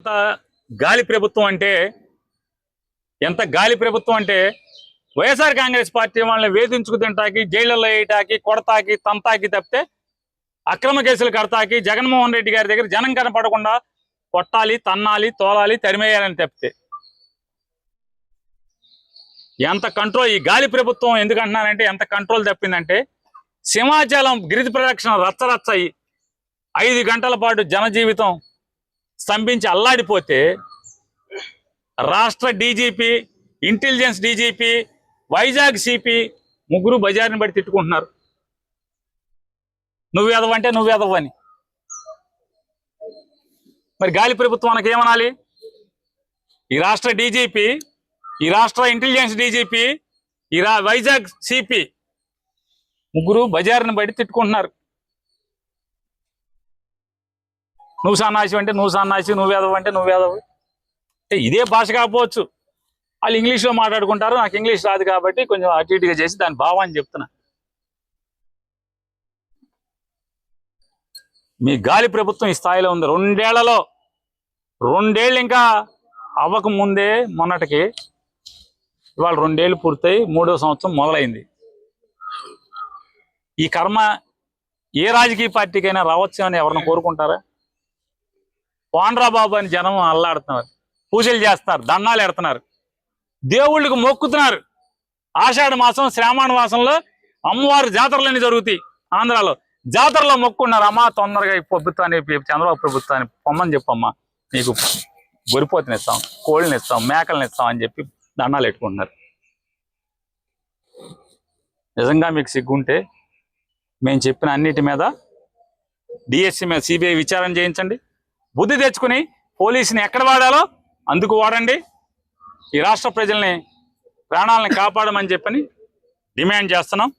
ఎంత గాలి ప్రభుత్వం అంటే వైఎస్ఆర్ కాంగ్రెస్ పార్టీ వాళ్ళని వేధించుకు తింటాకి, జైళ్లలో వేయటాకి, కొడతాకి, తంతాకి తప్పితే అక్రమ కేసులు కడతాకి జగన్మోహన్ రెడ్డి గారి దగ్గర జనం కనపడకుండా కొట్టాలి, తన్నాలి, తోలాలి, తరిమేయాలని తప్పితే ఎంత కంట్రోల్ ఈ గాలి ప్రభుత్వం ఎందుకంటున్నానంటే ఎంత కంట్రోల్ తప్పిందంటే సింహాచలం గిరిజ ప్రదక్షిణ రచ్చరచ్చాయి 5 గంటల పాటు జనజీవితం స్తంభించి అల్లాడిపోతే రాష్ట్ర DGP, intelligence DGP, Vizag CP ముగ్గురు బజార్ని బట్టి తిట్టుకుంటున్నారు. నువ్వేదవంటే నువ్వేదవని. మరి గాలి ప్రభుత్వానికి ఏమనాలి? ఈ రాష్ట్ర డీజీపీ, ఈ రాష్ట్ర ఇంటెలిజెన్స్ డీజీపీ, ఈ వైజాగ్ సిపి ముగ్గురు బజార్ని బట్టి తిట్టుకుంటున్నారు. నువ్వు సన్నాసి అంటే నువ్వు సన్నాసి, నువ్వేదవంటే నువ్వేదవు. అంటే ఇదే భాష కాకపోవచ్చు, వాళ్ళు ఇంగ్లీష్లో మాట్లాడుకుంటారు. నాకు ఇంగ్లీష్ రాదు కాబట్టి కొంచెం అటు ఇటుగా చేసి దాని భావాన్ని చెప్తున్నా. మీ గాలి ప్రభుత్వం ఈ స్థాయిలో ఉంది. 2 ఏళ్ళు ఇంకా అవ్వక ముందే మొన్నటికి ఇవాళ 2 ఏళ్ళు పూర్తయి 3వ సంవత్సరం మొదలైంది. ఈ కర్మ ఏ రాజకీయ పార్టీకైనా రావచ్చు అని ఎవరిని కోరుకుంటారా? పోన్రా బాబు అని జనం అల్లాడుతున్నారు, పూజలు చేస్తున్నారు, దండాలు ఎడుతున్నారు, దేవుళ్ళకి మొక్కుతున్నారు. ఆషాఢ మాసం, శ్రావణ మాసంలో అమ్మవారి జాతరలన్నీ జరుగుతాయి. ఆంధ్రాలో జాతరలో మొక్కున్నారు. అమ్మా తొందరగా ఈ ప్రభుత్వాన్ని, చంద్రబాబు ప్రభుత్వాన్ని పొమ్మని చెప్పమ్మా, నీకు గొరిపోతుని ఇస్తాం, కోళ్ళని ఇస్తాం, మేకలను ఇస్తాం అని చెప్పి దండాలు పెట్టుకుంటున్నారు. నిజంగా మీకు సిగ్గుంటే మేము చెప్పిన అన్నిటి మీద డిఎస్సి మీద సిబిఐ విచారణ చేయించండి. బుద్ధి తెచ్చుకుని పోలీసుని ఎక్కడ వాడాలో అందుకు వాడండి. ఈ రాష్ట్ర ప్రజల్ని, ప్రాణాలను కాపాడమని చెప్పని డిమాండ్ చేస్తున్నాం.